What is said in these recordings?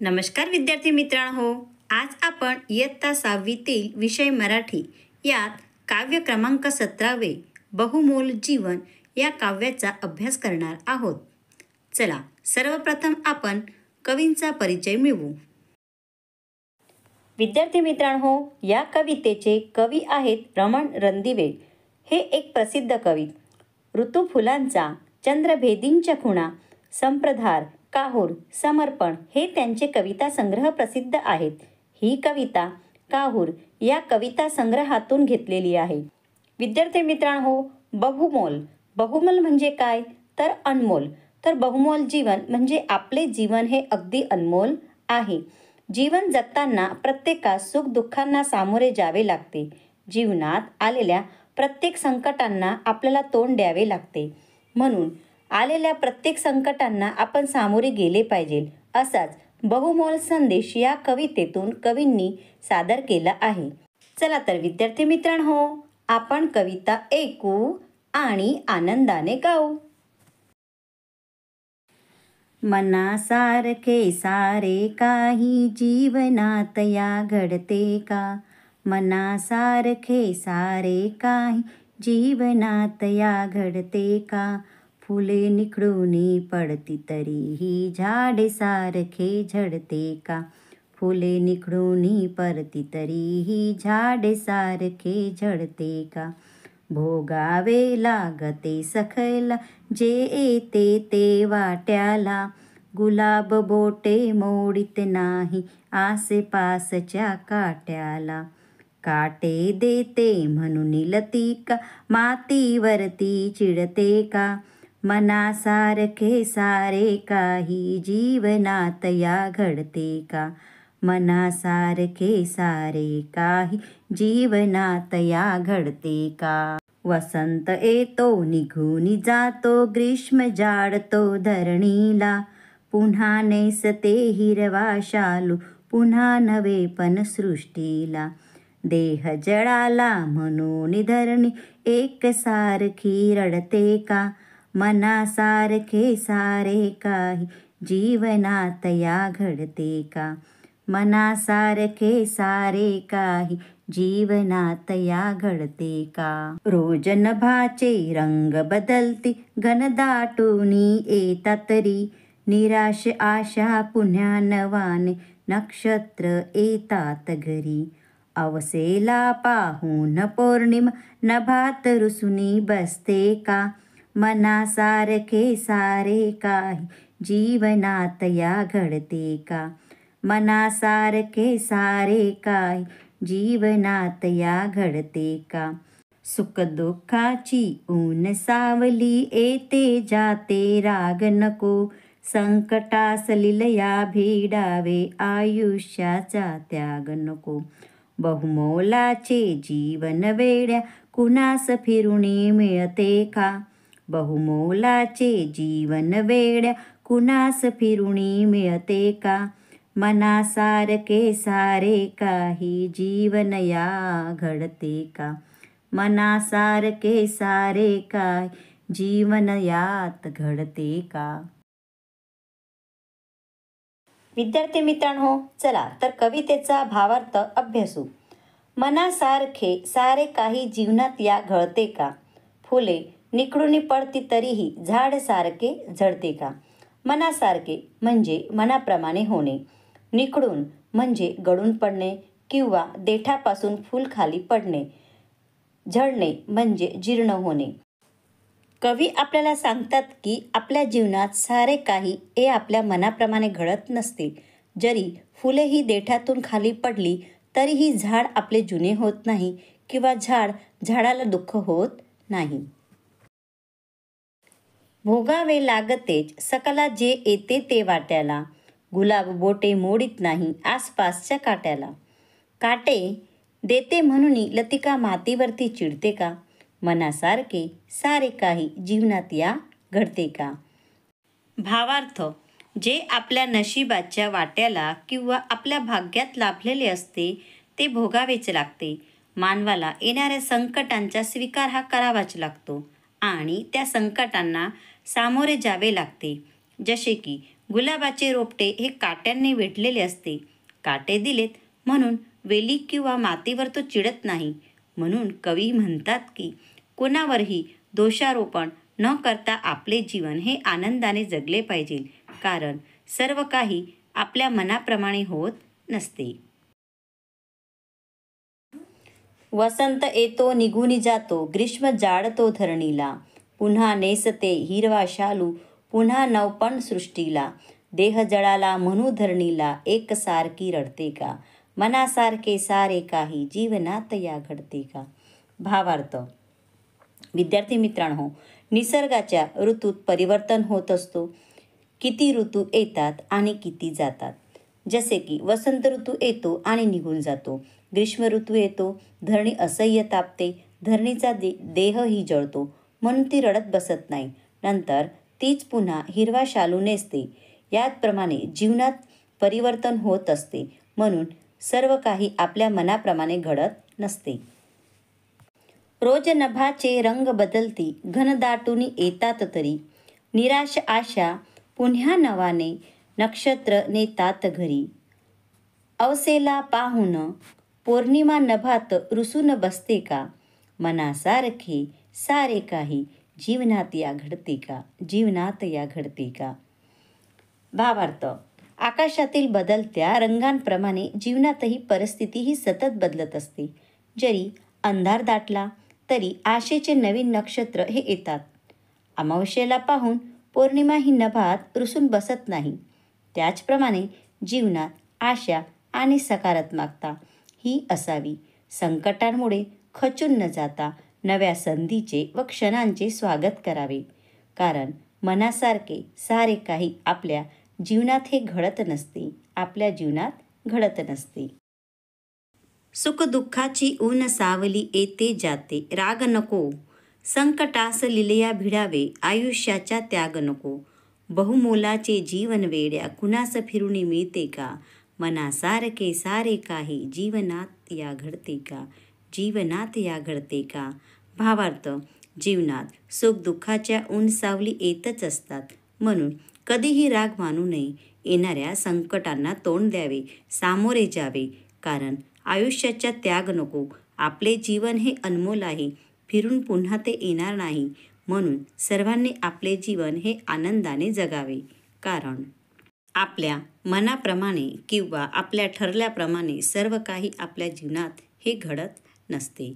नमस्कार विद्यार्थी मित्रांनो, आज आपण इयत्ता 6वीतील विषय मराठी यात काव्य क्रमांक 17 बहुमोल जीवन या काव्याचा अभ्यास करणार आहोत. चला सर्वप्रथम आपण कवींचा परिचय मिळवू. विद्यार्थी मित्रांनो, या कवितेचे कवी आहेत रमण रणदिवे. हे एक प्रसिद्ध कवी. ऋतू फुलांचा, चंद्रभेदींच्या खुणा, संप्रदार, काहूर, समर्पण हे त्यांचे कविता संग्रह प्रसिद्ध आहेत. ही कविता काहूर या कविता संग्रहातून घेतलेली आहे. विद्यार्थी मित्रांनो, बहुमोल बहुमोल म्हणजे काय तर अनमोल. तर बहुमोल जीवन म्हणजे आपले जीवन हे अगदी अनमोल आहे. जीवन जगताना प्रत्येकास सुख दुःखांना सामोरे जावे लागते. जीवनात आलेल्या प्रत्येक संकटांना आपल्याला तोंड द्यावे लागते. म्हणून आलेल्या प्रत्येक संकटांना आपण सामोरे गेले पाहिजे, असाच बहुमोल संदेश या कवितेतून कवींनी सादर केला आहे. चला तर विद्यार्थी मित्रांनो, आपण कविता ऐकू आणि आनंदाने गाऊ. मनासारखे सारे काही जीवनात या घडते का? मनासारखे सारे काही जीवनात या घडते का? फुले निखळूनी पडती तरीही झाडे सारखे झडते का? फुले निखळूनी पडती तरीही झाडे सारखे झडते का? भोगावे लागते सखल जे येते ते वाट्याला. गुलाब बोटे मोडीत नाही आसेपासच्या काट्याला. काटे देते म्हणून लतिका मातीवरती चिडते का? मनासारखे सारे काही जीवनात या घडते का? मनासारखे सारे काही जीवनात या घडते का? वसंत येतो निघून जातो, ग्रीष्म जाडतो धरणीला. पुन्हा नेसते हिरवा शालू, पुन्हा नवे पण सृष्टीला. देह जळाला म्हणून धरणी एकसारखी रडते का? मनासारखे सारे काही जीवनात या घडते का? मनासारखे सारे काही जीवनात या घडते का? रोज नभाचे रंग बदलती घनदाटूनी येतात तरी. निराश आशा पुन्हा नवाने नक्षत्र येतात घरी. अवसेला पाहून पौर्णिमा नभात रुसूनी बसते का? मनासारखे सारे काही जीवनात या घडते का? मनासारखे सारे काही जीवनात या घडते का? सुखदुःखाची ऊन सावली येते जाते राग नको. संकटास लीलया भिडावे आयुष्याचा त्याग नको. बहुमोलाचे जीवन वेड्या कुणास फिरुनी मिळते का? बहुमोलाचे जीवन वेड्या कुणास फिरुनी मिळते का? मनासारखे सारे काही जीवन या घडते का? मनासारखे सारे काही जीवन यात घडते का? विद्यार्थी मित्रांनो, चला तर कवितेचा भावार्थ अभ्यासू. मनासारखे सारे काही जीवनात या घडते का? फुले निखळून पडती तरीही झाड सारखे झडते का? मनासारखे म्हणजे मनाप्रमाणे होणे. निखळून म्हणजे गळून पडणे किंवा देठापासून फूल खाली पडणे. झडणे म्हणजे जीर्ण होणे. कवी आपल्याला सांगतात की आपल्या जीवनात सारे काही हे आपल्या मनाप्रमाणे घडत नसते. जरी फुले ही देठातून खाली पडली तरीही झाड आपले जुने होत नाही किंवा झाडाला दुःख होत नाही. भोगावे लागतेच सकला जे येते ते वाट्याला. गुलाब बोटे मोडीत नाही आसपासच्या काट्याला. काटे देते म्हणून लतिका मातीवरती चिडते का? मनासारखे सारे काही जीवनात या घडते का? भावार्थ, जे आपल्या नशिबाच्या वाट्याला किंवा आपल्या भाग्यात लाभलेले असते ते भोगावेच लागते. मानवाला येणाऱ्या संकटांचा स्वीकार हा करावाच लागतो आणि त्या संकटांना सामोरे जावे लागते. जसे की गुलाबाचे रोपटे हे काट्यांनी वेढलेले असते. काटे दिलेत म्हणून वेली किंवा मातीवर तो चिडत नाही. म्हणून कवी म्हणतात की कोणावरही दोषारोपण न करता आपले जीवन हे आनंदाने जगले पाहिजे, कारण सर्व काही आपल्या मनाप्रमाणे होत नसते. वसंत येतो निघून जातो, ग्रीष्म जाळतो धरणीला. पुन्हा नेसते हिरवा शालू, पुन्हा नवपण सृष्टीला. देह जळाला म्हणू धरणीला, एकसारखी रडते का? मनासारखे सारे काही जीवनात या घडते का? भावार्थ. विद्यार्थी मित्रांनो, निसर्गाच्या ऋतूत परिवर्तन होत असतो. किती ऋतू येतात आणि किती जातात. जसे की वसंत ऋतू येतो आणि निघून जातो. ग्रीष्म ऋतू येतो, धरणी असह्य तापते, धरणीचा देहही जळतो, म्हणून ती रडत बसत नाही. नंतर तीच पुन्हा हिरवा शालू नेसते. याचप्रमाणे जीवनात परिवर्तन होत असते, म्हणून सर्व काही आपल्या मनाप्रमाणे घडत नसते. रोज नभाचे रंग बदलती, घनदाटून येतात तरी. निराश आशा पुन्हा नवाने, नक्षत्र नेतात घरी. अवसेला पाहून पौर्णिमा नभात रुसून बसते का? मनासारखे सारे काही जीवनात या घडते का? जीवनात या घडते का? भावार्थ. आकाशातील बदलत्या रंगांप्रमाणे जीवनातही परिस्थिती ही सतत बदलत असते. जरी अंधार दाटला तरी आशेचे नवीन नक्षत्र हे येतात. अमावस्येला पाहून पौर्णिमा ही नभात रुसून बसत नाही. त्याचप्रमाणे जीवनात आशा आणि सकारात्मकता ही असावी. संकटांमुळे खचून न जाता नव्या संधीचे व क्षणांचे स्वागत करावे, कारण मनासारखे सारे काही आपल्या जीवनात हे घडत नसते. आपल्या जीवनात घडत नसते. सुखदुःखाची ऊन सावली येते जाते, राग नको. संकटास लिलया भिडावे, आयुष्याचा त्याग नको. बहुमोलाचे जीवन वेड्या, कुणास फिरून मिळते का? मनासारखे सारे काही जीवनात या घडते का? जीवनात या घडते का? भावार्थ. जीवनात सुखदुःखाच्या ऊन सावली येतच असतात, म्हणून कधीही राग मानू नये. येणाऱ्या संकटांना तोंड द्यावे, सामोरे जावे, कारण आयुष्याचा त्याग नको. आपले जीवन हे अनमोल आहे, फिरून पुन्हा ते येणार नाही. म्हणून सर्वांनी आपले जीवन हे आनंदाने जगावे, कारण आपल्या मनाप्रमाणे किंवा आपल्या ठरल्याप्रमाणे सर्व काही आपल्या जीवनात हे घडत नसते.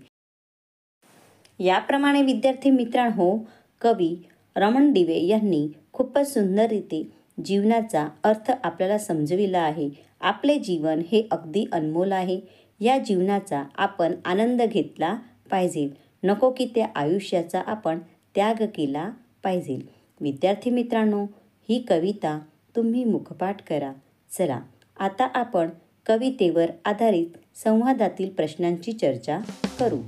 याप्रमाणे विद्यार्थी मित्रांनो, कवी रमण दिवे यांनी खूपच सुंदररीते जीवनाचा अर्थ आपल्याला समजविला आहे. आपले जीवन हे अगदी अनमोल आहे. या जीवनाचा आपण आनंद घेतला पाहिजे, नको की त्या आयुष्याचा आपण त्याग केला पाहिजे. विद्यार्थी मित्रांनो, ही कविता तुम्ही मुखपाठ करा. चला आता आपण कवितेवर आधारित संवादातील प्रश्नांची चर्चा करू.